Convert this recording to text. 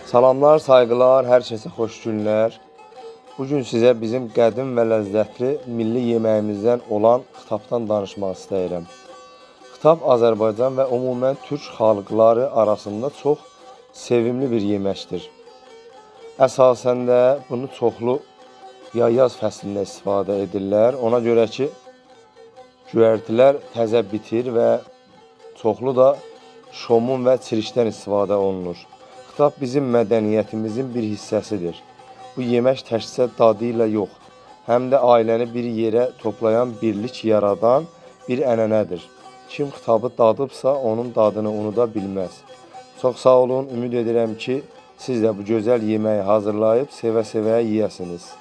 Salamlar, sayğılar, hər kəsə xoş günlər. Bugün sizə bizim qədim və ləzzətli milli yeməyimizdən olan xitabdan danışmaq istəyirəm. Xitab Azərbaycan və ümumən türk xalqları arasında çox sevimli bir yeməkdir. Əsasən də bunu çoxlu yaz fəslində istifadə edirlər. Ona görə ki, göyərtilər təzə bitir və çoxlu da şomun və çirişdən istifadə olunur. Xitab bizim mədəniyyətimizin bir hissəsidir. Bu yemək təkcə dadı ilə yox, həm də ailəni bir yerə toplayan, birlik yaradan bir ənənədir. Kim xitabı dadıbsa, onun dadını unuda bilməz. Çox sağ olun, ümid edirəm ki, siz də bu gözəl yeməyi hazırlayıb sevə-sevə yeyəsiniz.